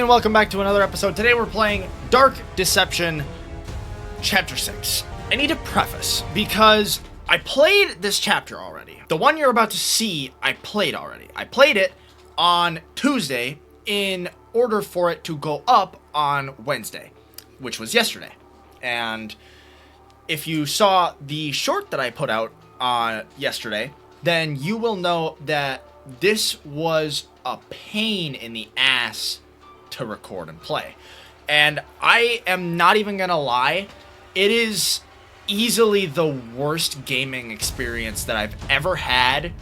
and welcome back to another episode. Today we're playing Dark Deception Chapter 6. I need to preface, because I played this chapter already. The one you're about to see, I played already. I played it on Tuesday in order for it to go up on Wednesday, which was yesterday. And if you saw the short that I put out on yesterday, then you will know that this was a pain in the ass to record and play. And I am not even gonna lie, it is easily the worst gaming experience that I've ever had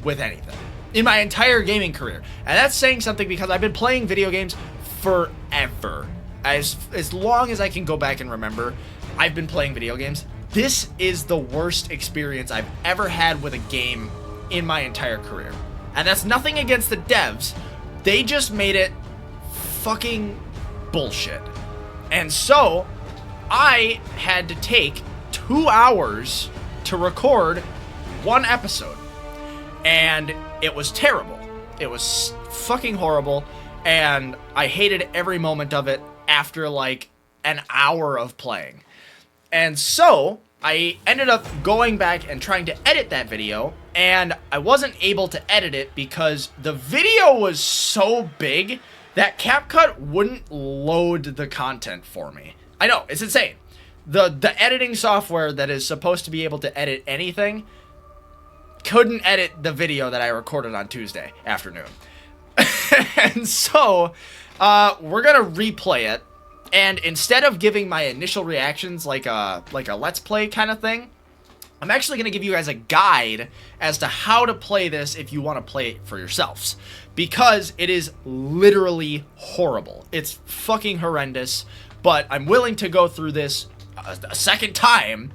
with anything in my entire gaming career. And that's saying something, because I've been playing video games forever. As long as I can go back and remember, I've been playing video games. This is the worst experience I've ever had with a game in my entire career. And that's nothing against the devs. They just made it fucking bullshit. And so I had to take 2 hours to record one episode. And it was terrible. It was fucking horrible. And I hated every moment of it after like an hour of playing. And so I ended up going back and trying to edit that video, and I wasn't able to edit it because the video was so big that CapCut wouldn't load the content for me. I know, it's insane. The editing software that is supposed to be able to edit anything couldn't edit the video that I recorded on Tuesday afternoon. And so we're gonna replay it. And instead of giving my initial reactions like a Let's Play kind of thing, I'm actually going to give you guys a guide as to how to play this if you want to play it for yourselves. Because it is literally horrible. It's fucking horrendous. But I'm willing to go through this a second time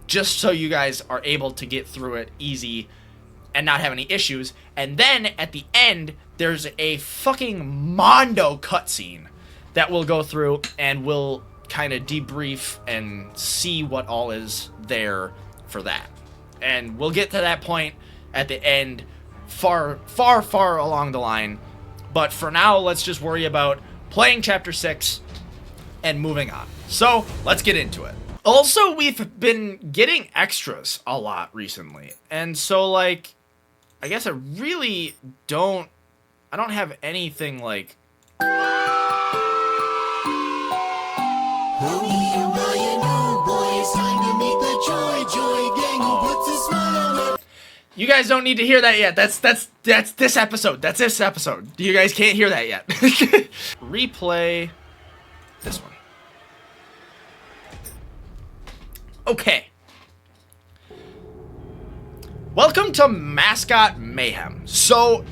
just so you guys are able to get through it easy and not have any issues. And then at the end, there's a fucking Mondo cutscene that we'll go through, and we'll kind of debrief and see what all is there for that. And we'll get to that point at the end, far along the line. But for now, let's just worry about playing Chapter 6 and moving on. So, let's get into it. Also, we've been getting extras a lot recently. And so, like, I guess I don't have anything, like... You guys don't need to hear that yet. That's this episode. That's this episode. You guys can't hear that yet. Replay this one. Okay. Welcome to Mascot Mayhem. So,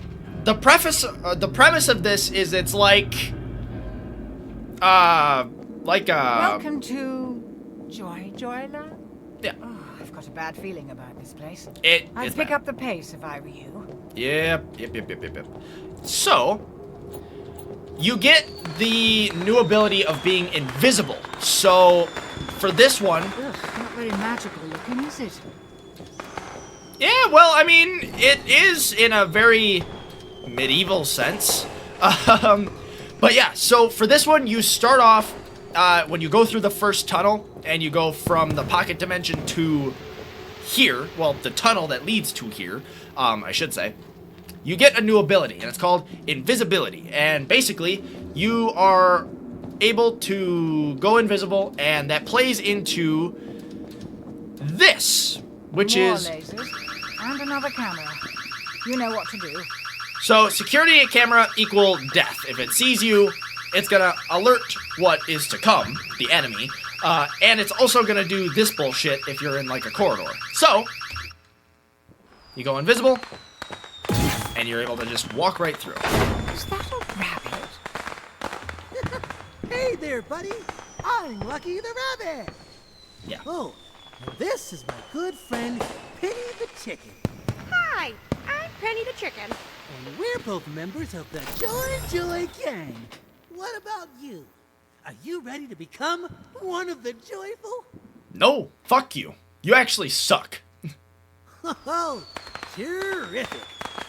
the premise of this is it's like Welcome to Joyland? Yeah. Oh, I've got a bad feeling about this place. I'd pick up the pace if I were you. Yep. So, you get the new ability of being invisible. So, for this one... Ugh, not very magical looking, is it? Yeah, well, I mean, it is in a very medieval sense. But yeah, so for this one, you start off when you go through the first tunnel, and you go from the pocket dimension to here, well, the tunnel that leads to here, I should say, you get a new ability, and it's called Invisibility. And basically, you are able to go invisible, and that plays into this, which More is... lasers and another camera. You know what to do. So, security camera equal death. If it sees you, it's gonna alert what is to come, the enemy, and it's also gonna do this bullshit if you're in, like, a corridor. So, you go invisible, and you're able to just walk right through. Is that a rabbit? Hey there, buddy. I'm Lucky the Rabbit. Yeah. Oh, and this is my good friend, Penny the Chicken. Hi, I'm Penny the Chicken. And we're both members of the Joy Gang. What about you? Are you ready to become one of the joyful? No, fuck you. You actually suck. Oh, terrific.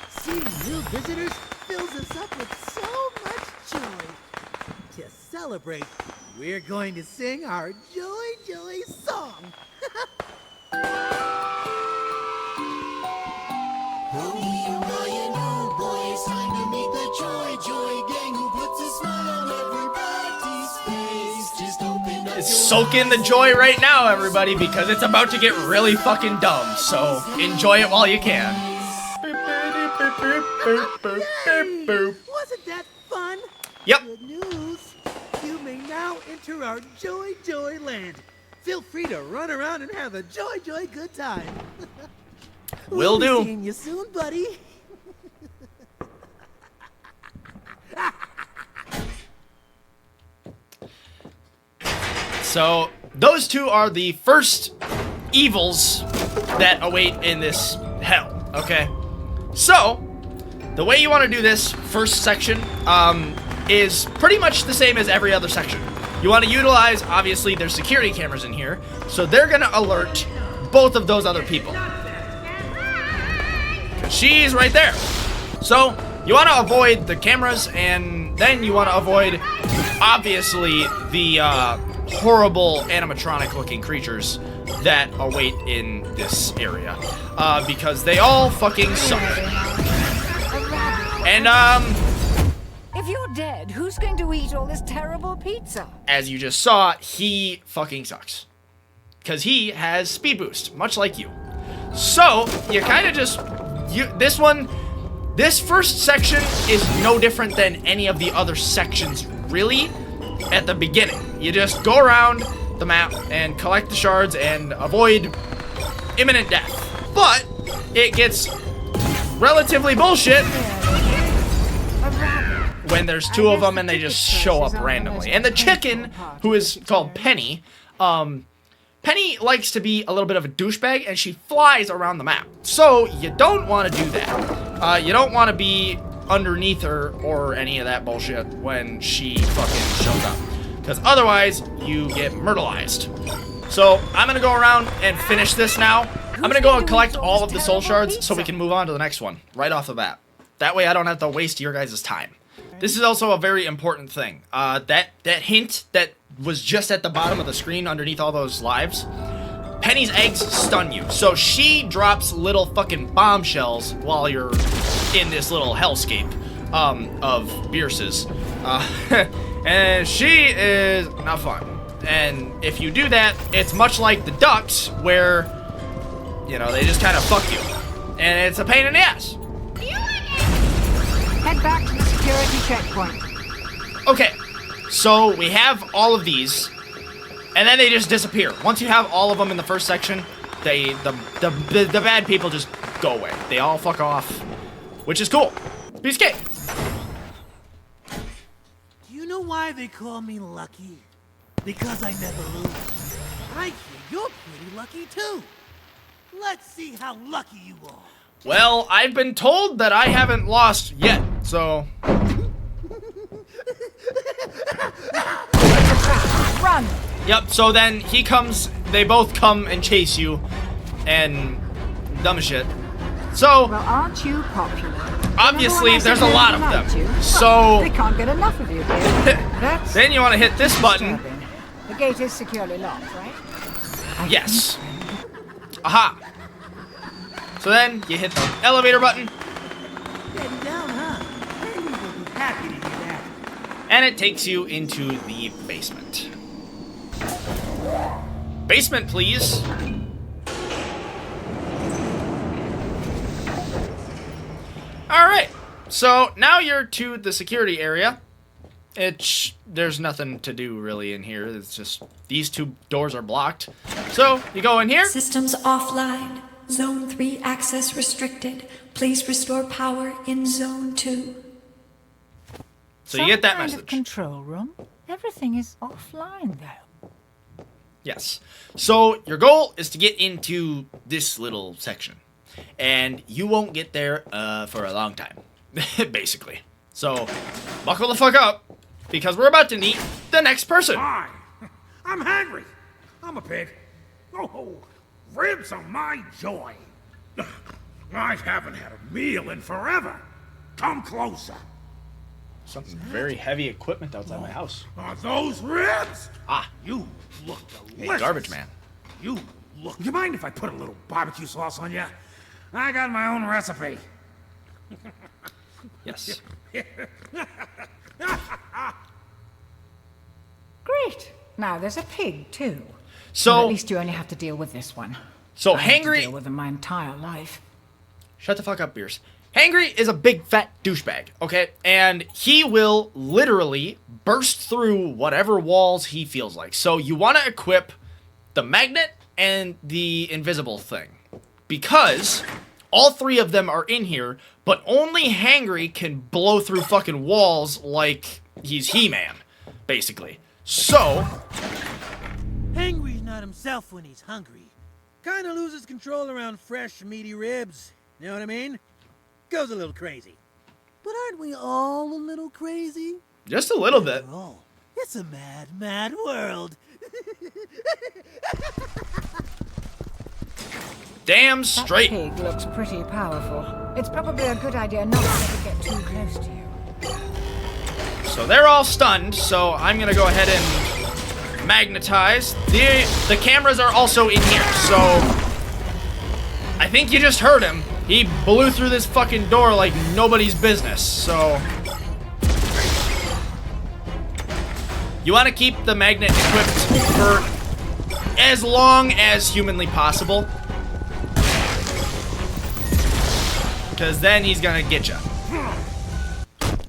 Seeing new visitors fills us up with so much joy. celebrate, we're going to sing our Joy Joy song. Soak in the joy right now, everybody, because it's about to get really fucking dumb. So enjoy it while you can. Yay! Wasn't that fun? Yep. Good news. You may now enter our Joy Joy land. Feel free to run around and have a Joy Joy good time. Will do. We'll be seeing you soon, buddy. So those two are the first evils that await in this hell, okay? So, the way you want to do this first section is pretty much the same as every other section. You want to utilize, obviously, there's security cameras in here, so they're going to alert both of those other people. 'Cause she's right there. So, you want to avoid the cameras, and then you want to avoid, obviously, the horrible animatronic-looking creatures that await in this area. Because they all fucking suck. And, If you're dead, who's going to eat all this terrible pizza? as you just saw, he fucking sucks. Because he has speed boost, much like you. So, you kind of just... This first section is no different than any of the other sections, really, at the beginning. You just go around the map and collect the shards and avoid imminent death. But, it gets relatively bullshit when there's two of them and they just show up randomly. And the chicken, who is called Penny, Penny likes to be a little bit of a douchebag, and she flies around the map. So, you don't want to do that. You don't want to be underneath her or any of that bullshit when she fucking shows up. Because otherwise, you get myrtleized. So, I'm going to go around and finish this now. I'm going to go and collect all of the soul shards so we can move on to the next one, right off the bat. That way I don't have to waste your guys' time. This is also a very important thing. That hint that was just at the bottom of the screen underneath all those lives, Penny's eggs stun you. So she drops little fucking bombshells while you're in this little hellscape of Bierces. And she is not fun. And if you do that, it's much like the ducks where, you know, they just kind of fuck you. And it's a pain in the ass. Head back to the security checkpoint. Okay, so we have all of these, and then they just disappear. Once you have all of them in the first section, the bad people just go away. They all fuck off, which is cool. Piece of cake. Do you know why they call me lucky? Because I never lose. I hear you're pretty lucky too. Let's see how lucky you are. Well, I've been told that I haven't lost yet, so... Run! Yep, so then he comes, they both come and chase you, and dumb as shit. So, Well, aren't you popular? obviously, there's a lot of them. They So, can't get enough of you, dear. That's then you want to hit this button. disturbing. The gate is securely locked, right? Yes. Aha. So then, you hit the elevator button, Getting down, huh? Maybe we'll be happy to hear that. and it takes you into the basement. Basement, please. Alright, so now you're to the security area. There's nothing to do really in here. It's just these two doors are blocked. So you go in here. Systems offline. Zone 3 access restricted. Please restore power in Zone 2. So you get that Some kind message. of control room. Everything is offline, though. Yes. So your goal is to get into this little section. And you won't get there for a long time. Basically. So buckle the fuck up. Because we're about to meet the next person. Hi, I'm hungry. I'm a pig. Oh, ribs are my joy. I haven't had a meal in forever. Come closer. Something very heavy equipment outside my house. Are those ribs? Ah, You look delicious. hey, garbage man. You look. You mind if I put a little barbecue sauce on you? I got my own recipe. Yes. Great. Now there's a pig too. So- Well, at least you only have to deal with this one. So I had to Hangry. deal with them my entire life. Shut the fuck up, Beers. Hangry is a big fat douchebag, okay? And he will literally burst through whatever walls he feels like. So you want to equip the magnet and the invisible thing. Because all three of them are in here, but only Hangry can blow through fucking walls like he's He-Man, basically. So, Hangry's not himself when he's hungry. Kinda loses control around fresh, meaty ribs. You know what I mean? Goes a little crazy. But aren't we all a little crazy? just a little bit. After all, it's a mad, mad world. Damn That straight. pig looks pretty powerful. It's probably a good idea not to let it get too close to you. So they're all stunned, so I'm gonna go ahead and magnetize. The cameras are also in here, so I think you just heard him. He blew through this fucking door like nobody's business, so you want to keep the magnet equipped for as long as humanly possible, because then he's gonna get you.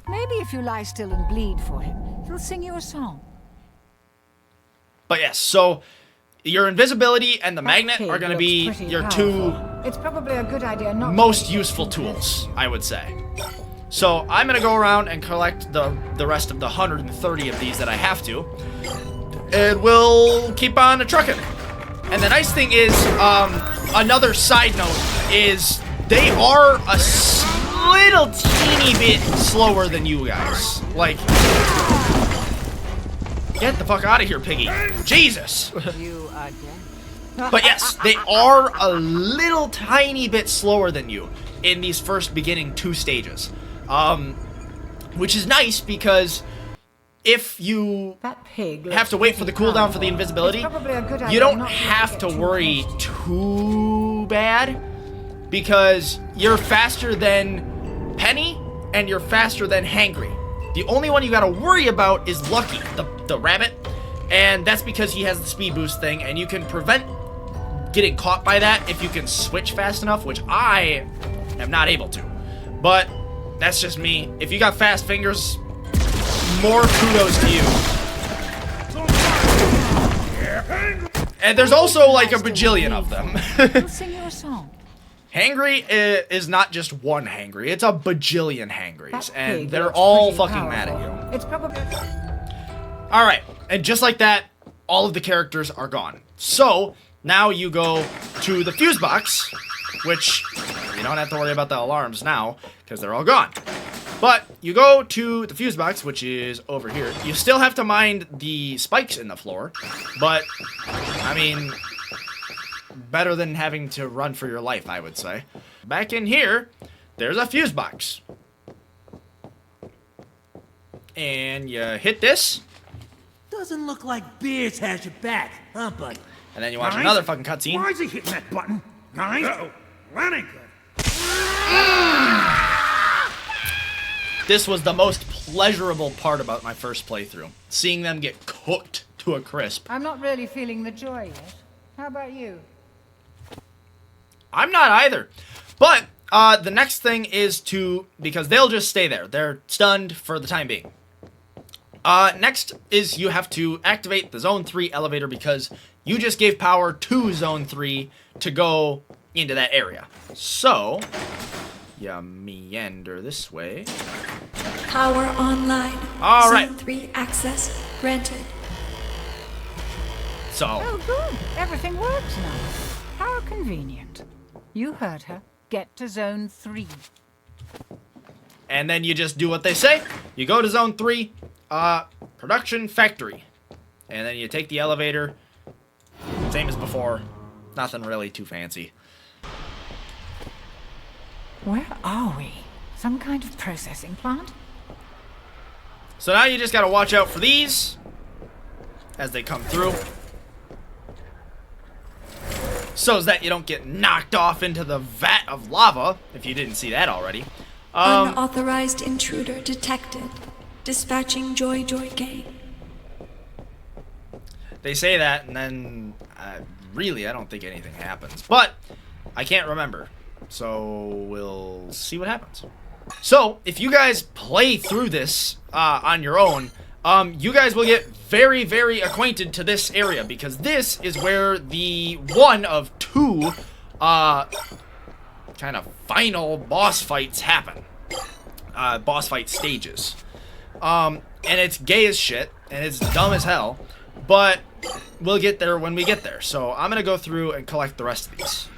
Maybe if you lie still and bleed for him, he'll sing you a song. But yes, so your invisibility and the That magnet pig are going to looks be pretty your powerful. two It's probably a good idea not to most let it get useful too close. tools, I would say. So I'm going to go around and collect the rest of the 130 of these that I have to. And we'll keep on trucking. And the nice thing is, another side note is they are a little teeny bit slower than you guys. Like, get the fuck out of here, Piggy. Jesus. You are dead. But yes, they are a little tiny bit slower than you in these first beginning 2 stages. Which is nice because if you That pig have to looks wait for the pretty cooldown for the powerful. invisibility, It's probably a good idea you don't not to let it have get to too worry close to you. too bad because you're faster than Penny and you're faster than Hangry. The only one you gotta worry about is Lucky, the rabbit, and that's because he has the speed boost thing, and you can prevent getting caught by that if you can switch fast enough, which I am not able to. But that's just me. If you got fast fingers, more kudos to you. And there's also like a bajillion of them. He'll sing you a song. Hangry is not just one Hangry, it's a bajillion Hangrys, That and pig they're looks all pretty fucking mad at powerful. you. It's probably Alright, and just like that, all of the characters are gone. So, now you go to the fuse box, which you don't have to worry about the alarms now, because they're all gone. But you go to the fuse box, which is over here. You still have to mind the spikes in the floor, but, I mean, better than having to run for your life, I would say. Back in here, there's a fuse box. And you hit this, Doesn't look like Beers has your back, huh, buddy? and then you watch Guys? another fucking cutscene. Why is he hitting that button? Guys? Uh-oh. That ain't good. This was the most pleasurable part about my first playthrough. Seeing them get cooked to a crisp. I'm not really feeling the joy yet. How about you? I'm not either. But the next thing is because they'll just stay there. They're stunned for the time being. Next is you have to activate the Zone 3 elevator because you just gave power to Zone 3 to go into that area. So, you meander this way. Power online. All right. Zone 3 access granted. So, Oh, good. Everything works now. How convenient. You heard her. Get to Zone 3. and then you just do what they say. You go to Zone 3, production factory. And then you take the elevator. Same as before. Nothing really too fancy. Where are we? Some kind of processing plant? So now you just gotta watch out for these as they come through, so that you don't get knocked off into the vat of lava, if you didn't see that already. Unauthorized intruder detected. Dispatching Joy Gang. They say that, and then really I don't think anything happens, but I can't remember, so we'll see what happens. So if you guys play through this on your own, you guys will get very, very acquainted to this area, because this is where the one of two kind of final boss fights happen. Boss fight stages. And it's gay as shit, and it's dumb as hell, but we'll get there when we get there. So I'm gonna go through and collect the rest of these.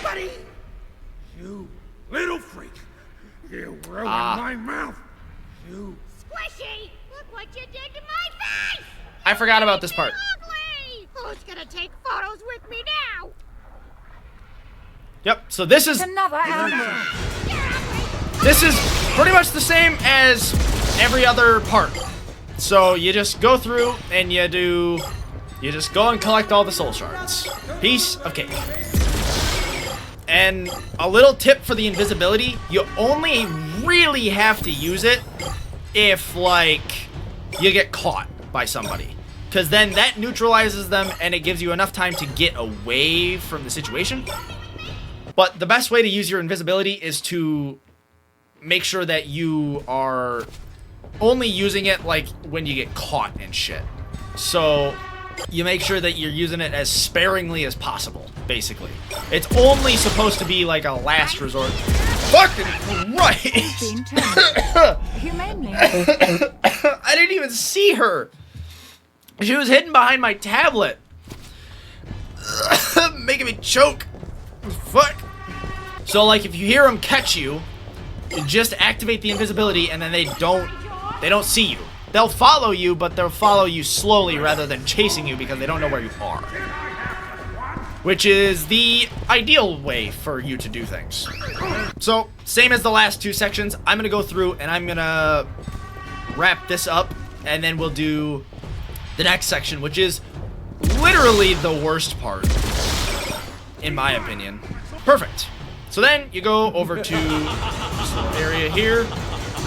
Buddy! You little freak! You ruined my mouth! You... Squishy! Look what you did to my face! I forgot about this part. Ugly! Who's gonna take photos with me now? Yep, so this is Another animal. this is pretty much the same as every other part. So you just go through and you just go and collect all the soul shards. Piece of cake. And a little tip for the invisibility, you only really have to use it if, like, you get caught by somebody. Because then that neutralizes them and it gives you enough time to get away from the situation. But the best way to use your invisibility is to make sure that you are only using it, like, when you get caught and shit. So you make sure that you're using it as sparingly as possible, basically. It's only supposed to be like a last resort. Fucking Christ! Been terminated. Humanely. I didn't even see her. She was hidden behind my tablet. Making me choke. Fuck. So, like, if you hear them catch you, just activate the invisibility, and then they don't see you. They'll follow you, but they'll follow you slowly rather than chasing you because they don't know where you are. Which is the ideal way for you to do things. So, same as the last two sections, I'm gonna go through and I'm gonna wrap this up, and then we'll do the next section, which is literally the worst part, in my opinion. Perfect. So then you go over to this little area here,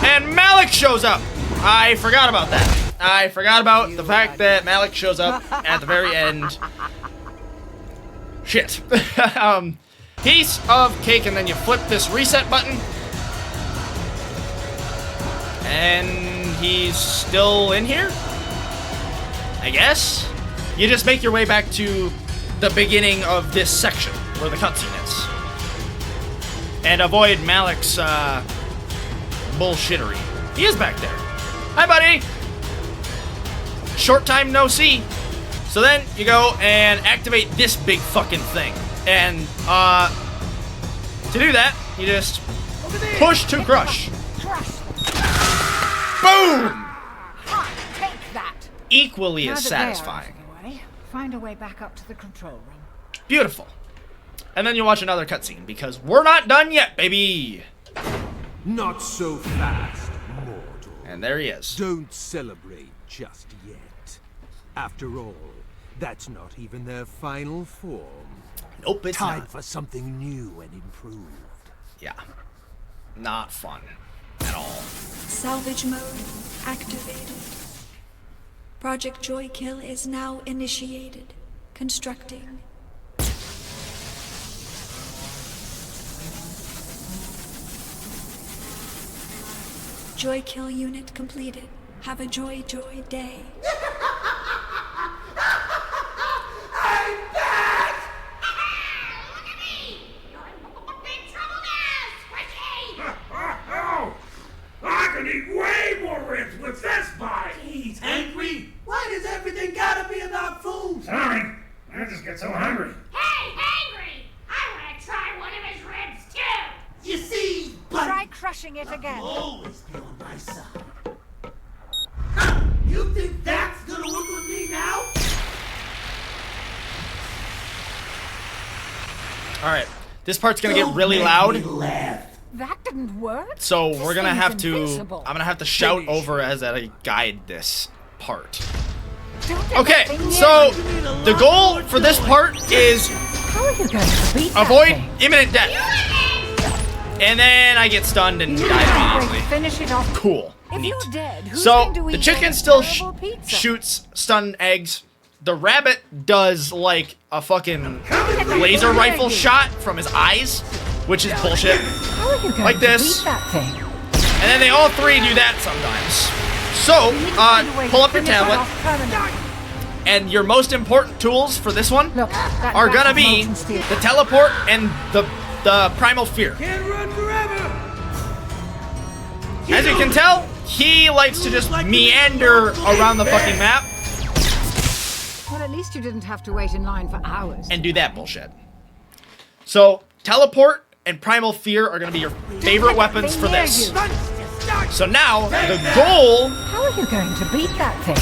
and Malik shows up. I forgot about that. I forgot about the fact that Malik shows up at the very end. Shit. Piece of cake, and then you flip this reset button. And he's still in here? I guess? You just make your way back to the beginning of this section, where the cutscene is. And avoid Malik's, bullshittery. He is back there. Hi, buddy! Short time no see. So then you go and activate this big fucking thing. And, to do that, you just push to crush. Boom! Take that. Equally Now as that they are out satisfying. of the way, find a way back up to the control room. Beautiful. And then you watch another cutscene, because we're not done yet, baby! Not so fast, mortal. And there he is. Don't celebrate just yet. After all, that's not even their final form. Nope, it's Time not. for something new and improved. Yeah. Not fun. At all. Salvage mode activated. Project Joykill is now initiated. Constructing. Joykill unit completed. Have a joy day. Big trouble now, Squishy! Oh! I can eat way more ribs with this body! He's angry? Why does everything gotta be about food? Sorry, I just get so hungry. Hey, Hangry! I want to try one of his ribs, too! You see, buddy, Try crushing it again. always be on my side. Huh, you think that's gonna work with me now? Alright. This part's gonna get really Don't loud. make me laugh. That didn't work. So This we're gonna thing's have to. invincible. I'm gonna have to shout over as I guide this part. Don't let Okay, that thing near so you. the goal for this part is How are you going to beat that avoid thing? imminent death. And then I get stunned and You die can't immediately. finish it off. Cool. If Neat. you're dead, who's So going to the eat chicken that still terrible pizza? shoots stun eggs. The rabbit does like a fucking laser rifle shot from his eyes, which is bullshit. How are you going like to this. beat that thing? And then they all three do that sometimes. So, pull up your tablet, and your most important tools for this one Look, that are rat gonna of be molten steel. the teleport and the primal fear. Can't run forever! As you can tell, he likes to just meander around the fucking map Well, at least you didn't have to wait in line for hours. and do that bullshit. So, teleport and primal fear are gonna be your favorite weapons for this. So now, the goal How are you going to beat that thing?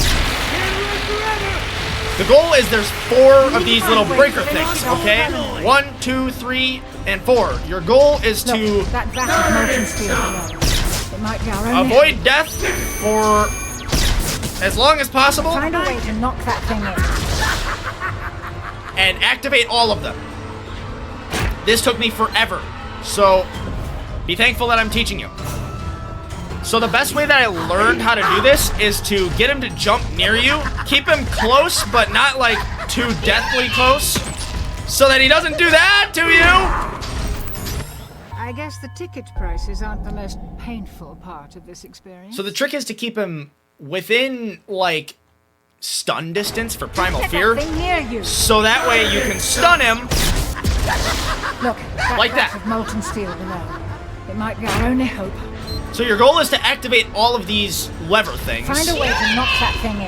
is there's 4 of these little breaker things, okay? 1, 2, 3, and 4. Your goal is Look, to that vat of molten steel below. It might be our only avoid death for as long as possible Find a way to knock that thing in. and activate all of them. This took me forever, so be thankful that I'm teaching you. So the best way that I learned how to do this is to get him to jump near you, keep him close, but not like too deathly close, so that he doesn't do that to you. I guess the ticket prices aren't the most painful part of this experience. So the trick is to keep him within, like, stun distance for primal Get fear, that thing near you. so that way you can stun him. Look, that Like vat that. of molten steel below. It might be our only hope. So your goal is to activate all of these lever things. Find a way to knock that thing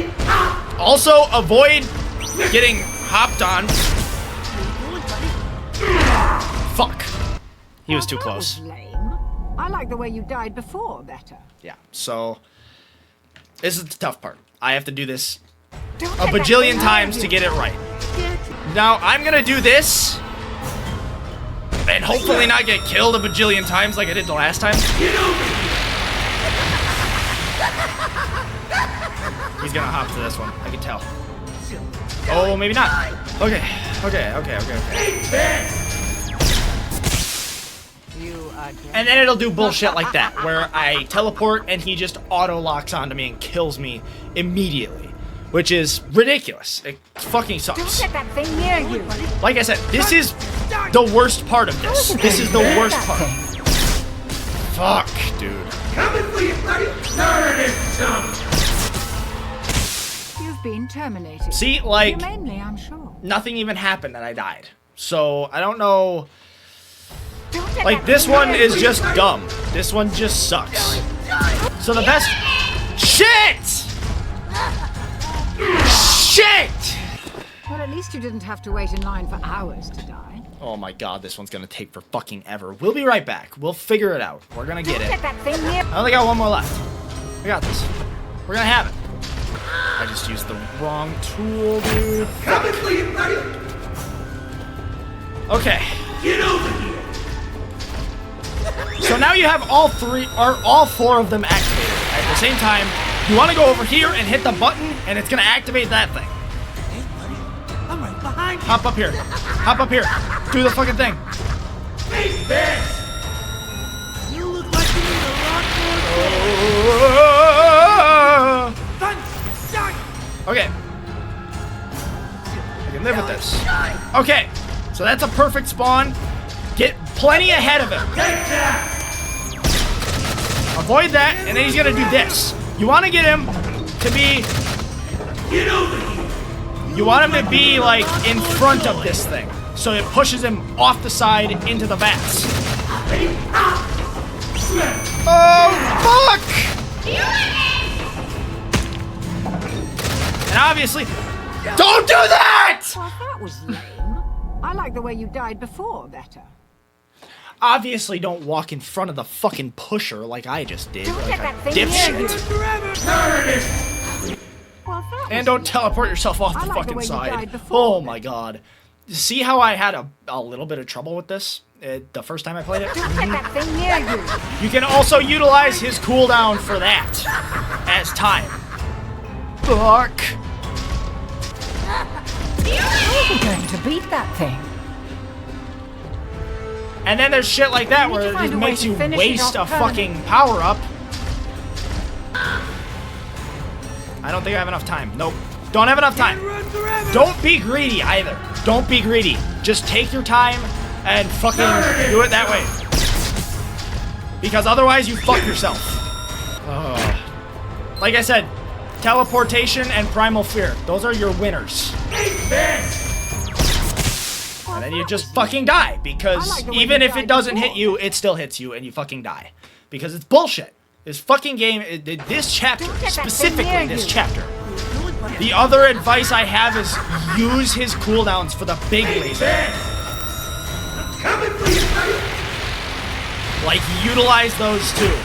in. Also, avoid getting hopped on. Fuck. He was too That close. was lame. I like the way you died before better. Yeah, so this is the tough part. I have to do this Don't a let that bajillion thing times near to you. get it right. Now, I'm gonna do this and hopefully not get killed a bajillion times like I did the last time. He's gonna hop to this one, I can tell. Oh, maybe not. Okay. You are dead. And then it'll do bullshit like that, where I teleport and he just auto-locks onto me and kills me immediately. Which is ridiculous. It fucking Don't sucks. let that thing near you. Like I said, this is the worst part of this. This is the worst That part. thing. Fuck, dude. Coming for you, buddy! Turn it, chump! You've been terminated. See, like, Humanely, I'm sure. nothing even happened and I died. So, I don't know. Don't let Like, that this thing one near is you. just dumb. This one just sucks. So the best... Shit! Shit! Well, at least you didn't have to wait in line for hours to die. Oh my god, this one's gonna take for fucking ever. We'll be right back. We'll figure it out. We're gonna get Don't it. let that thing near. I only got one more left. We got this. We're gonna have it. I just used the wrong tool, dude. Coming for you, buddy! Okay. Get over here! So now you have all 4 of them activated. At the same time, you want to go over here and hit the button, and it's gonna activate that thing. Hey, buddy. I'm right behind you. Hop up here. Hop up here. Do the fucking thing. Hey, bitch! You look like you need a lot more fun. Start. Okay. I can live with this. Okay. So that's a perfect spawn. Get plenty ahead of him. Avoid that, and then he's gonna do this. You want to get him to be... Get over here! You want him to be, like, in front of this thing. So it pushes him off the side into the vats. Oh, fuck! And obviously... Don't do that! Well, that was lame. I like the way you died before better. Obviously don't walk in front of the fucking pusher like I just did. Don't Like let a that thing near you. dipshit. Well, that And was don't teleport yourself off I the like the fucking way you side. died before. Oh my god. see how I had a little bit of trouble with this the first time I played it? Don't get that thing near you. You can also utilize his cooldown for that as time. Fuck. You're going to beat that thing. And then there's shit like that You need where to it find just a way makes to you finish it waste a off fucking power up. I don't think I have enough time. Nope. Don't have enough time. Run forever. Don't be greedy either. Don't be greedy. Just take your time and fucking do it that way. Because otherwise you fuck yourself. Ugh. Like I said, teleportation and primal fear. Those are your winners. And then you just fucking die. Because I like the way even you if it died doesn't before. hit you, it still hits you and you fucking die. Because it's bullshit. This fucking game, this chapter, Don't get that thing specifically near this you. chapter. The other advice I have is use his cooldowns for the big laser. Like, utilize those too.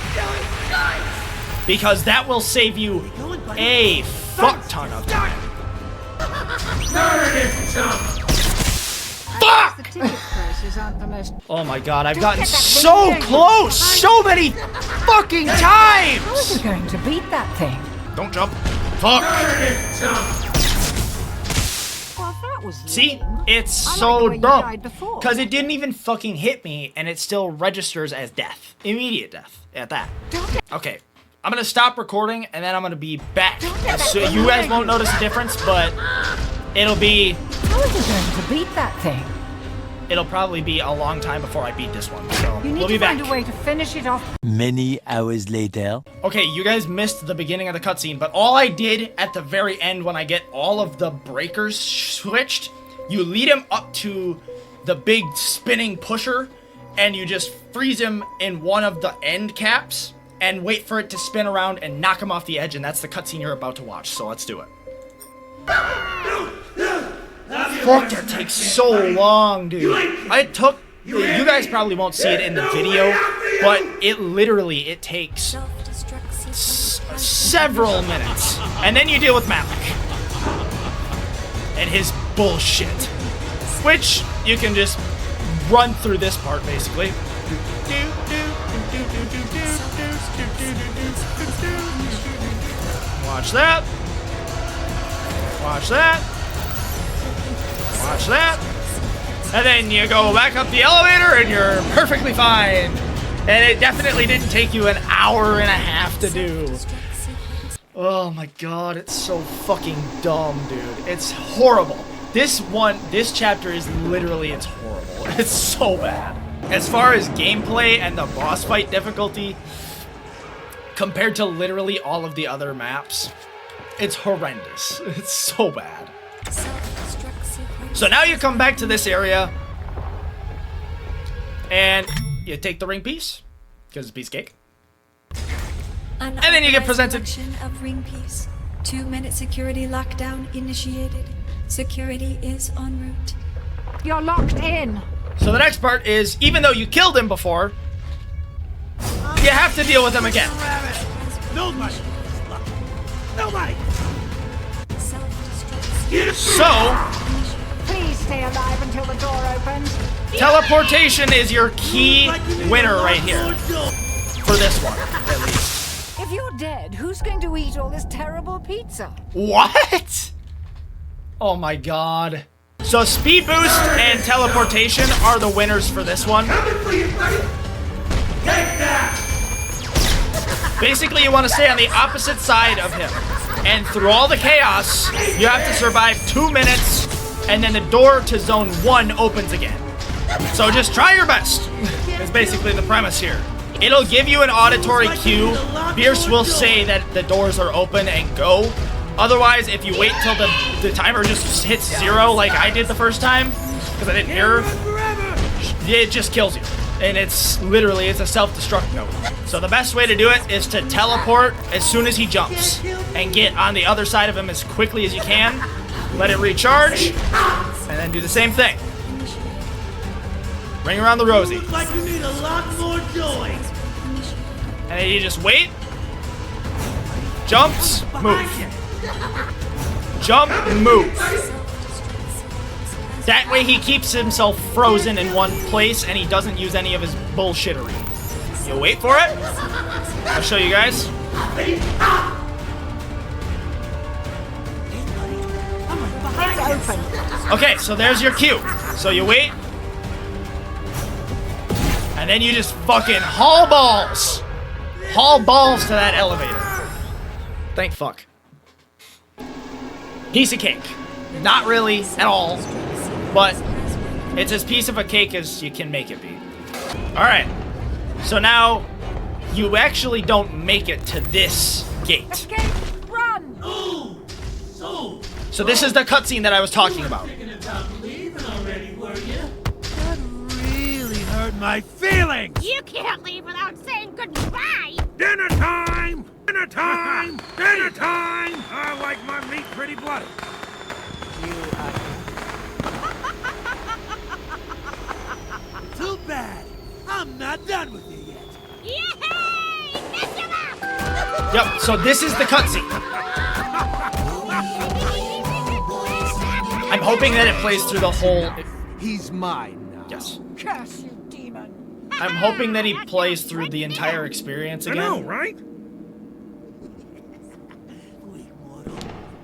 Because that will save you a fuck ton of time. Fuck! The ticket prices aren't the most... Oh my god, I've Don't gotten get that thing so near you. close so many fucking How are you times! going to beat that thing? Don't jump. Fuck. Well, that was See? lame. It's I like the so way you dumb. died before. Because it didn't even fucking hit me, and it still registers as death. Immediate death. At that. Don't get... Okay. I'm gonna stop recording, and then I'm gonna be back. Don't get So that you guys thing. won't notice a difference, but it'll be... How are you going to beat that thing? It'll probably be a long time before I beat this one. So You need we'll to be back. find a way to finish it off. Many hours later. Okay, you guys missed the beginning of the cutscene, but all I did at the very end when I get all of the breakers switched, you lead him up to the big spinning pusher, and you just freeze him in one of the end caps, and wait for it to spin around and knock him off the edge, and that's the cutscene you're about to watch, so let's do it. Fuck, that takes so long, dude. You guys probably won't see it in the video, but it takes Self-destruct sequence. several minutes. And then you deal with Malik. And his bullshit. Which you can just run through this part, basically. Watch that. Watch that. Watch that. And then you go back up the elevator and you're perfectly fine. And it definitely didn't take you an hour and a half to do. Oh my god, it's so fucking dumb, dude. It's horrible. This chapter is literally, it's horrible. It's so bad. As far as gameplay and the boss fight difficulty, compared to literally all of the other maps, it's horrendous. It's so bad. Self-destruct sequence. So now you come back to this area, and you take the ring piece, because it's a piece of cake. And then you get presented- of ring piece. 2-minute security lockdown initiated. Security is en route. You're locked in. So the next part is, even though you killed him before, you have to deal with him again. Nobody. Nobody. Self-destruct. So, Please stay alive until the door opens. teleportation is your key winner right here. For this one, at least. If you're dead, who's going to eat all this terrible pizza? What? Oh my god. So speed boost and teleportation are the winners for this one. Basically, you want to stay on the opposite side of him. And through all the chaos, you have to survive 2 minutes, and then the door to zone 1 opens again. So just try your best, is basically the premise here. It'll give you an auditory cue. Bierce will say that the doors are open and go. Otherwise, if you wait till the timer just hits 0 like I did the first time, because I didn't hear, it just kills you. And it's literally, it's a self-destruct mode. So the best way to do it is to teleport as soon as he jumps and get on the other side of him as quickly as you can. Let it recharge, and then do the same thing. Ring around the rosy. Looks like you need a lot more joy. And then you just wait. Jumps, move. Jump, move. That way he keeps himself frozen in one place and he doesn't use any of his bullshittery. You wait for it. I'll show you guys. It's open. Okay, so there's your cue. So you wait. And then you just fucking haul balls. Haul balls to that elevator. Thank fuck. Piece of cake. Not really at all. But it's as piece of a cake as you can make it be. Alright. So now you actually don't make it to this gate. Escape! Run! So this is the cutscene that I was talking about. That really hurt my feelings! You can't leave without saying goodbye. Dinner time! Dinner time! Dinner time! I like my meat pretty bloody. Too bad. I'm not done with you yet. Yay! Miss him up! Yep, so this is the cutscene. I'm hoping that it plays through the whole... He's mine now. Yes. Curse you, demon. I'm hoping that he plays through the entire experience I again. know, right? Weak mortal.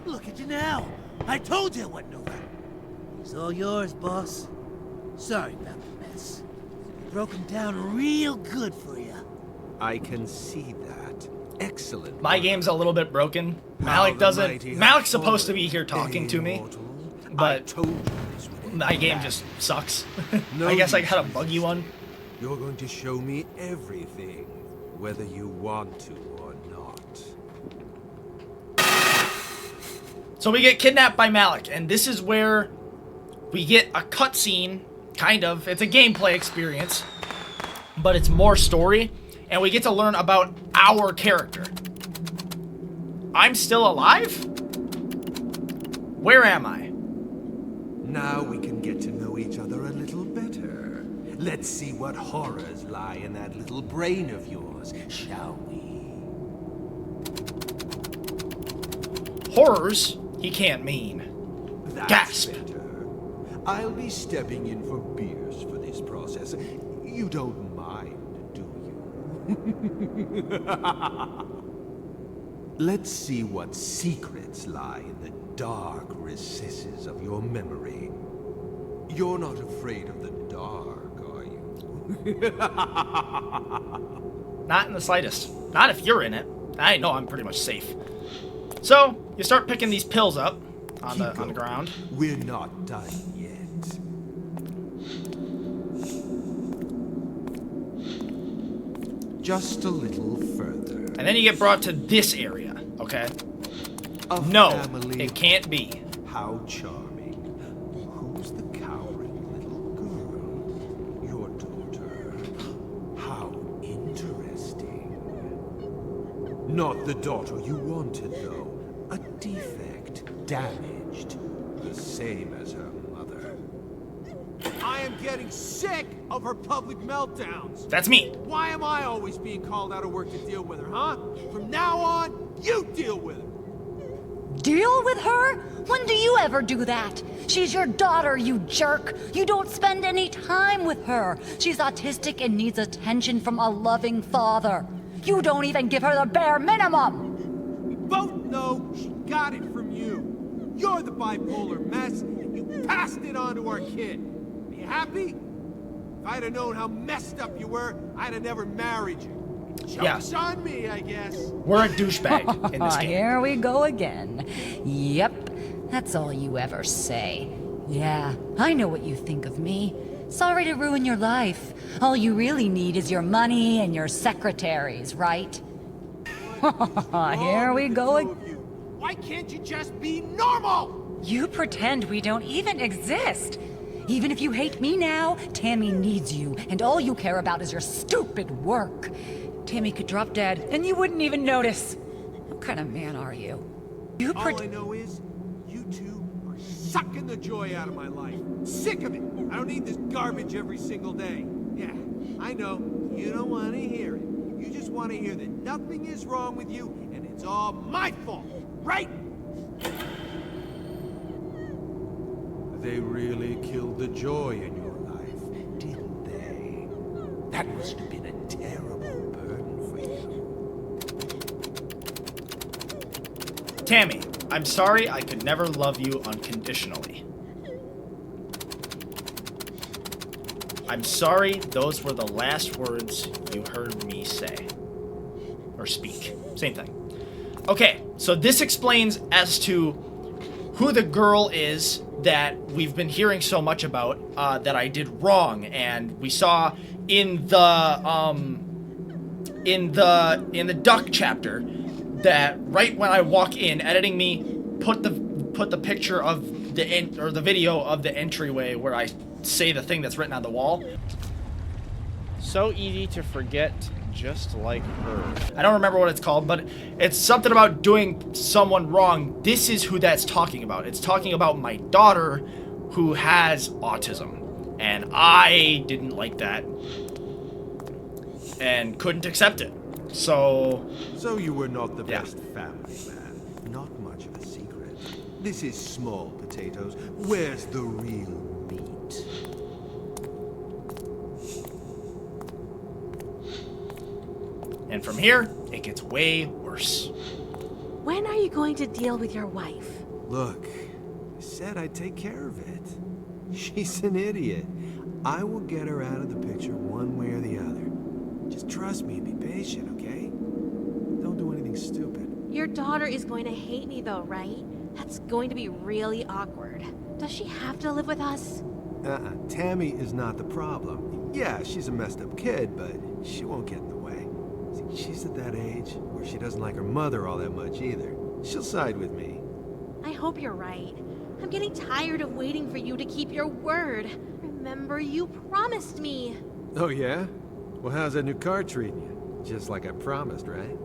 Look at you now. I told you it wasn't over. It's all yours, boss. Sorry about the mess. Broke him down real good for you. I can see that. Excellent. My game's a little bit broken. Malik doesn't... Malik's supposed to be here talking to me, I but told you this would end my game bad. just sucks. No I guess I use got a in buggy one. You're going to show me everything, whether you want to or not. So we get kidnapped by Malik, and this is where we get a cutscene, kind of. It's a gameplay experience, but it's more story, and we get to learn about our character. I'm still alive? Where am I? Now we can get to know each other a little better. Let's see what horrors lie in that little brain of yours, shall we? Horrors? He can't mean. That's Gasp. better. I'll be stepping in for beers for this process. You don't mind, do you? Let's see what secrets lie in the dark recesses of your memory. You're not afraid of the dark, are you? Not in the slightest. Not if you're in it. I know I'm pretty much safe. So, you start picking these pills up on the Keep ground. going. We're not done yet. Just a little further. And then you get brought to this area, okay? A No, family. it can't be. How charming. Who's the cowering little girl? Your daughter. How interesting. Not the daughter you wanted, though. A defect. Damaged. The same as her mother. I am getting sick of her public meltdowns. That's me. Why am I always being called out of work to deal with her, huh? From now on, you deal with her. Deal with her? When do you ever do that? She's your daughter, you jerk. You don't spend any time with her. She's autistic and needs attention from a loving father. You don't even give her the bare minimum. We both know she got it from you. You're the bipolar mess, and you passed it on to our kid. Are you happy? If I'd have known how messed up you were, I'd have never married you. Joke's on me, I guess. We're a douchebag in this game. Here we go again. Yep, that's all you ever say. Yeah, I know what you think of me. Sorry to ruin your life. All you really need is your money and your secretaries, right? Here we go again. Why can't you just be normal? You pretend we don't even exist. Even if you hate me now, Tammy needs you, and all you care about is your stupid work. Tammy could drop dead, and you wouldn't even notice. What kind of man are you? All I know is, you two are sucking the joy out of my life. Sick of it. I don't need this garbage every single day. Yeah, I know. You don't want to hear it. You just want to hear that nothing is wrong with you, and it's all my fault, right? they really killed the joy in your life, didn't they? That must have been a terrible burden for you. Tammy, I'm sorry I could never love you unconditionally. I'm sorry those were the last words you heard me say. Or speak. Same thing. Okay, so this explains as to who the girl is that we've been hearing so much about, that I did wrong, and we saw in the duck chapter that right when I walk in, editing me put the picture of the video of the entryway where I say the thing that's written on the wall. So easy to forget, just like her. I don't remember what it's called, but it's something about doing someone wrong. This is who that's talking about. It's talking about my daughter who has autism. And I didn't like that. And couldn't accept it. So you were not the best family man. Not much of a secret. This is small potatoes. Where's the real meat? And from here, it gets way worse. When are you going to deal with your wife? Look, I said I'd take care of it. She's an idiot. I will get her out of the picture one way or the other. Just trust me and be patient, okay? Don't do anything stupid. Your daughter is going to hate me though, right? That's going to be really awkward. Does she have to live with us? Tammy is not the problem. Yeah, she's a messed up kid, but she won't get in the way. See, she's at that age where she doesn't like her mother all that much either. She'll side with me. I hope you're right. I'm getting tired of waiting for you to keep your word. Remember, you promised me. Oh, yeah? Well, how's that new car treating you? Just like I promised, right?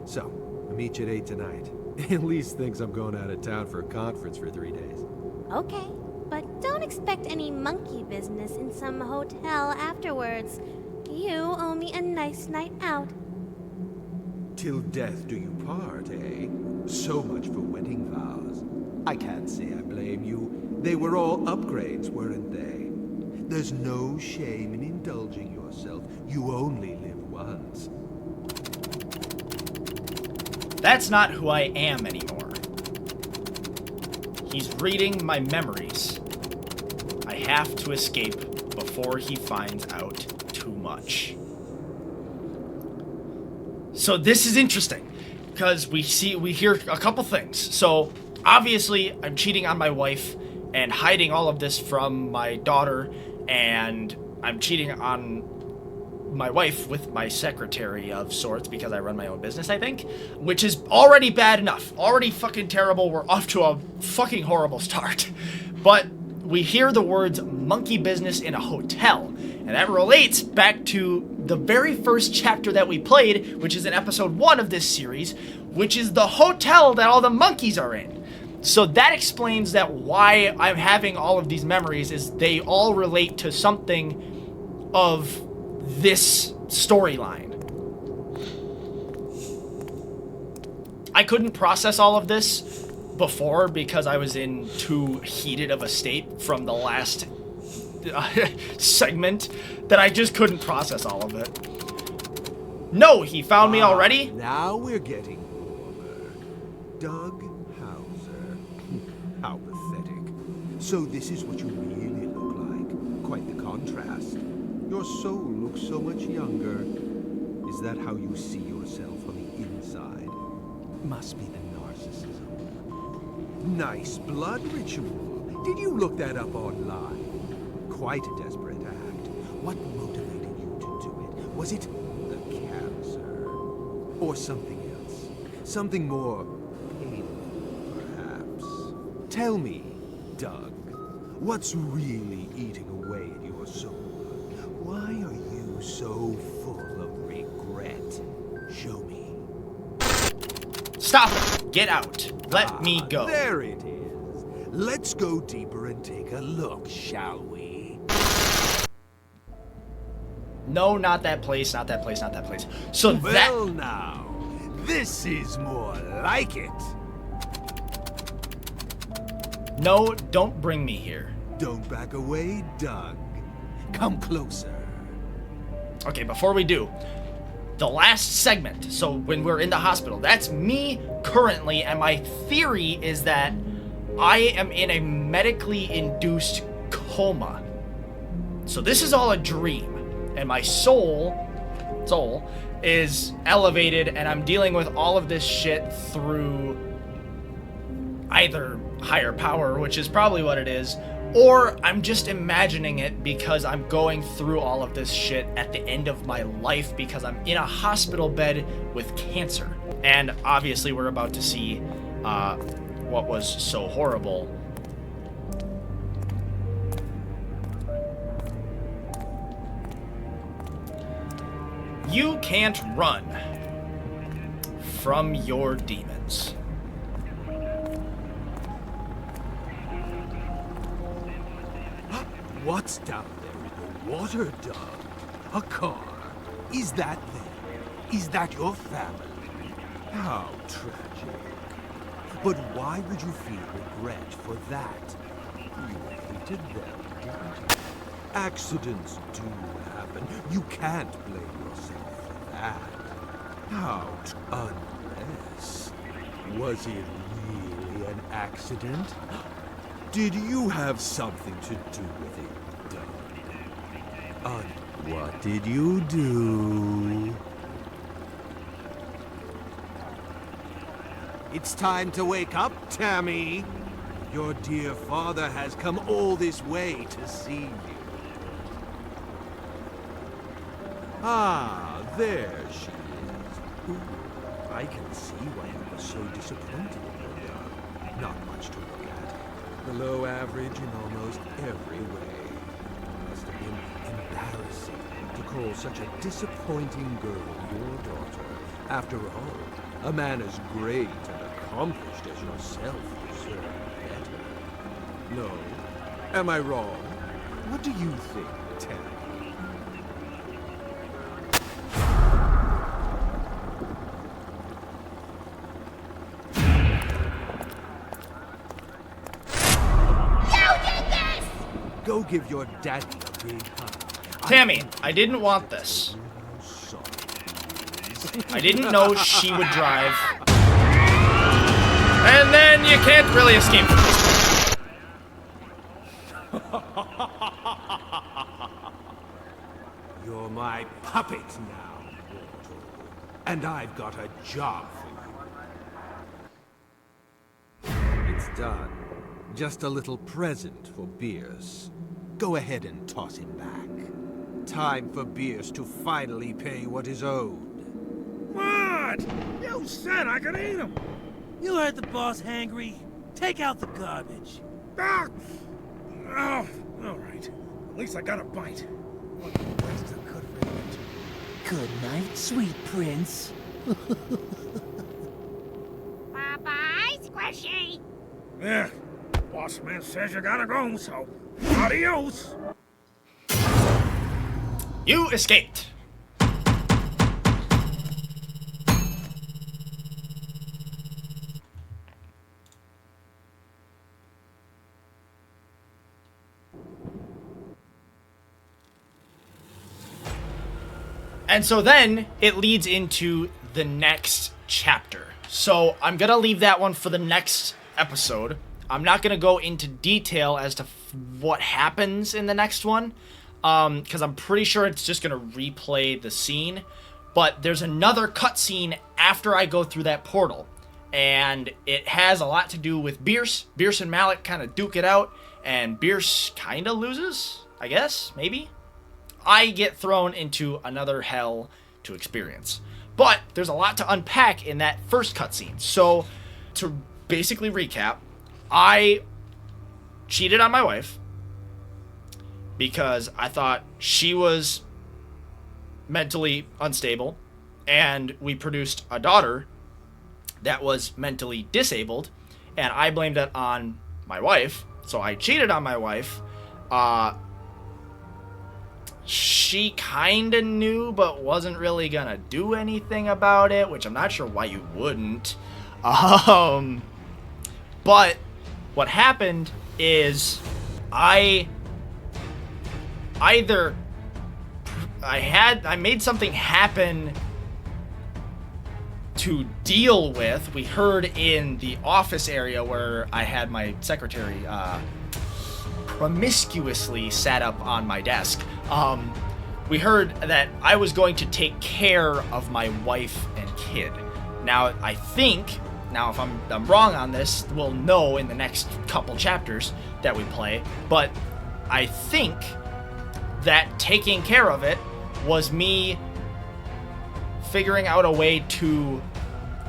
So, I'll meet you at 8 tonight. Elise thinks I'm going out of town for a conference for 3 days. Okay, but don't expect any monkey business in some hotel afterwards. You owe me a nice night out. Till death do you part, eh? So much for wedding vows. I can't say I blame you. They were all upgrades, weren't they? There's no shame in indulging yourself. You only live once. That's not who I am anymore. He's reading my memories. I have to escape before he finds out too much. So this is interesting because we hear a couple things. So obviously I'm cheating on my wife and hiding all of this from my daughter, and I'm cheating on my wife with my secretary of sorts because I run my own business, I think, which is already bad enough. Already fucking terrible. We're off to a fucking horrible start. But we hear the words monkey business in a hotel, and that relates back to the very first chapter that we played, which is in episode 1 of this series, which is the hotel that all the monkeys are in. So that explains that why I'm having all of these memories is they all relate to something of this storyline. I couldn't process all of this before because I was in too heated of a state from the last segment that I just couldn't process all of it. No, he found me already? Now we're getting warmer. Doug Hauser. How pathetic. So this is what you really look like. Quite the contrast. Your soul looks so much younger. Is that how you see yourself on the inside? Must be the narcissism. Nice blood ritual. Did you look that up online? Quite a desperate act. What motivated you to do it? Was it the cancer? Or something else? Something more painful, perhaps? Tell me, Doug, what's really eating away at your soul? Why are you so full of regret? Show me. Stop it! Get out. Let me go. There it is. Let's go deeper and take a look, shall we? No, not that place, not that place, not that place. So well, now, this is more like it. No, don't bring me here. Don't back away, Doug. Come closer. Okay, before we do, the last segment, so when we're in the hospital, that's me currently, and my theory is that I am in a medically induced coma. So this is all a dream, and my soul is elevated, and I'm dealing with all of this shit through either higher power, which is probably what it is, or I'm just imagining it because I'm going through all of this shit at the end of my life because I'm in a hospital bed with cancer. And obviously we're about to see what was so horrible. You can't run from your demons. What's down there in the water, Doug? A car? Is that them? Is that your family? How tragic. But why would you feel regret for that? You hated them, didn't you? Accidents do happen. You can't blame yourself for that. Out unless... Was it really an accident? Did you have something to do with it, Doug? What did you do? It's time to wake up, Tammy. Your dear father has come all this way to see you. Ah, there she is. Ooh, I can see why you were so disappointed in her, Doug. Not much to look at. Below average in almost every way. It must have been embarrassing to call such a disappointing girl your daughter. After all, a man as great and accomplished as yourself deserved better. No? Am I wrong? What do you think, Tammy? Go give your daddy a big hug. Tammy, I didn't want this. I didn't know she would drive. And then you can't really escape from this. You're my puppet now, Mortal. And I've got a job for you. It's done. Just a little present for Bierce. Go ahead and toss him back. Time for Bierce to finally pay what is owed. What? You said I could eat him. You heard the boss, Hangry. Take out the garbage. Ah! Oh, all right. At least I got a bite. What's the good of it? Good night, sweet prince. Bye-bye, Squishy. Yeah. Boss man says you gotta go, so adios. You escaped. And so then it leads into the next chapter. So I'm going to leave that one for the next episode. I'm not going to go into detail as to what happens in the next one, because I'm pretty sure it's just going to replay the scene. But there's another cutscene after I go through that portal, and it has a lot to do with Bierce. Bierce and Malik kind of duke it out, and Bierce kind of loses, I guess, maybe? I get thrown into another hell to experience. But there's a lot to unpack in that first cutscene. So, to basically recap, I cheated on my wife because I thought she was mentally unstable, and we produced a daughter that was mentally disabled, and I blamed it on my wife. So I cheated on my wife. She kind of knew, but wasn't really gonna do anything about it, which I'm not sure why you wouldn't. But what happened is I made something happen to deal with. We heard in the office area where I had my secretary promiscuously sat up on my desk. We heard that I was going to take care of my wife and kid. Now, I think, if I'm wrong on this, we'll know in the next couple chapters that we play, but I think that taking care of it was me figuring out a way to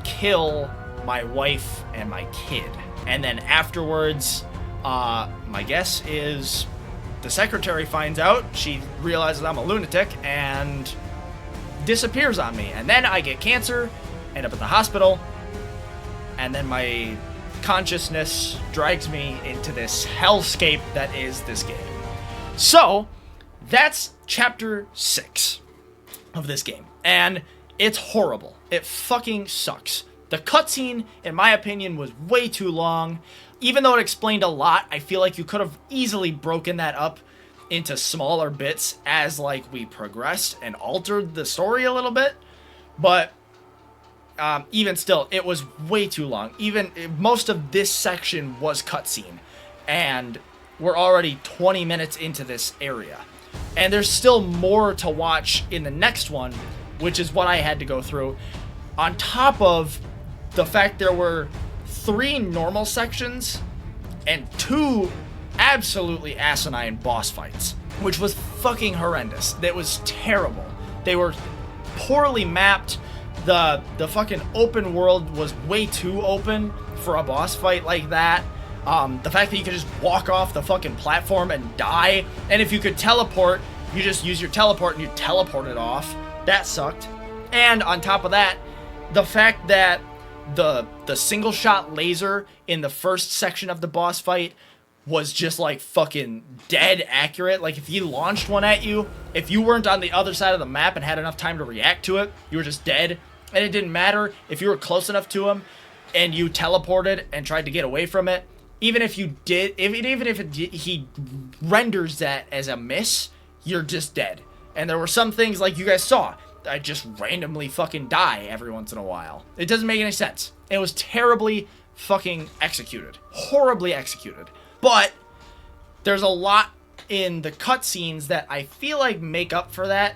kill my wife and my kid. And then afterwards, my guess is the secretary finds out, she realizes I'm a lunatic, and disappears on me. And then I get cancer, end up at the hospital, and then my consciousness drags me into this hellscape that is this game. So, that's chapter 6 of this game. And it's horrible. It fucking sucks. The cutscene, in my opinion, was way too long. Even though it explained a lot, I feel like you could have easily broken that up into smaller bits as like we progressed and altered the story a little bit. But even still, it was way too long. Even most of this section was cutscene, and we're already 20 minutes into this area. And there's still more to watch in the next one, which is what I had to go through. On top of the fact there were 3 normal sections and 2 absolutely asinine boss fights, which was fucking horrendous. That was terrible. They were poorly mapped. The fucking open world was way too open for a boss fight like that. The fact that you could just walk off the fucking platform and die, and if you could teleport, you just use your teleport and you teleport it off. That sucked. And on top of that, the fact that the single shot laser in the first section of the boss fight was just like fucking dead accurate. Like if he launched one at you, if you weren't on the other side of the map and had enough time to react to it, you were just dead. And it didn't matter if you were close enough to him and you teleported and tried to get away from it. Even if you did, he renders that as a miss, you're just dead. And there were some things like you guys saw, I just randomly fucking die every once in a while. It doesn't make any sense. It was terribly fucking executed. Horribly executed. But there's a lot in the cutscenes that I feel like make up for that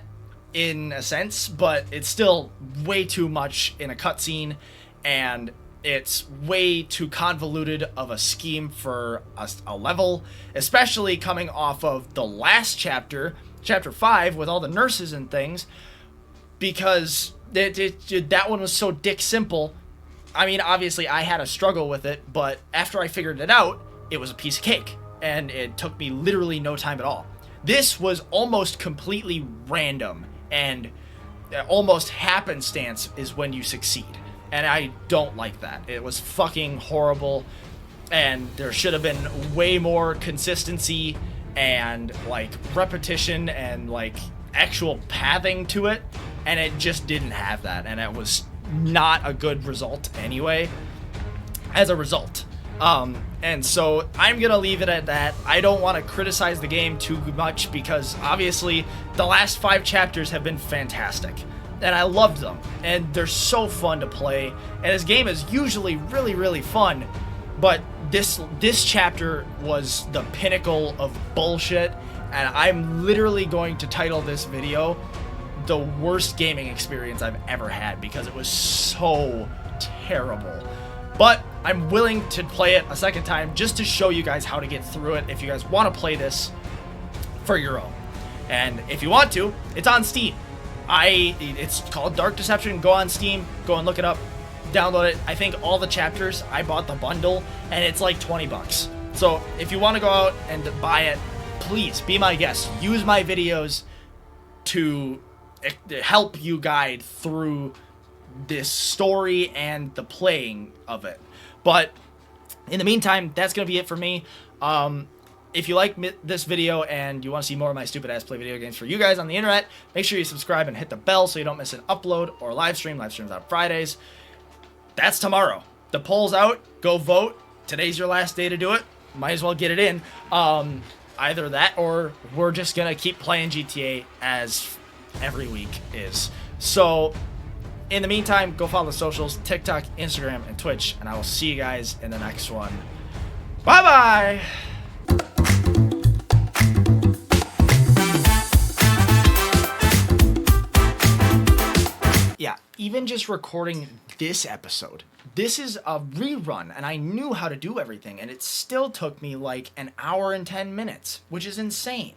in a sense, but it's still way too much in a cutscene, and it's way too convoluted of a scheme for a level, especially coming off of the last chapter, chapter 5, with all the nurses and things, because that one was so dick simple. I mean, obviously I had a struggle with it, but after I figured it out, it was a piece of cake, and it took me literally no time at all. This was almost completely random, and almost happenstance is when you succeed. And I don't like that. It was fucking horrible, and there should have been way more consistency and like repetition and like actual pathing to it, and it just didn't have that, and it was not a good result anyway as a result. And so I'm gonna leave it at that. I don't want to criticize the game too much because obviously the last 5 chapters have been fantastic. And I loved them, and they're so fun to play, and this game is usually really, really fun, but this chapter was the pinnacle of bullshit, and I'm literally going to title this video the worst gaming experience I've ever had because it was so terrible. But I'm willing to play it a second time just to show you guys how to get through it if you guys want to play this for your own. And if you want to, it's on Steam. It's called Dark Deception. Go on Steam, go and look it up, download it. I think all the chapters, I bought the bundle, and it's like $20. So if you want to go out and buy it, please be my guest. Use my videos to help you guide through this story and the playing of it. But in the meantime, that's going to be it for me. If you like this video and you want to see more of my stupid ass play video games for you guys on the internet, make sure you subscribe and hit the bell so you don't miss an upload or live stream. Live streams on Fridays. That's tomorrow. The poll's out. Go vote. Today's your last day to do it. Might as well get it in. either that or we're just gonna keep playing GTA as every week is. So in the meantime, go follow the socials, TikTok, Instagram, and Twitch, and I will see you guys in the next one. Bye-bye! Yeah, even just recording this episode, this is a rerun, and I knew how to do everything, and it still took me like an hour and 10 minutes, which is insane.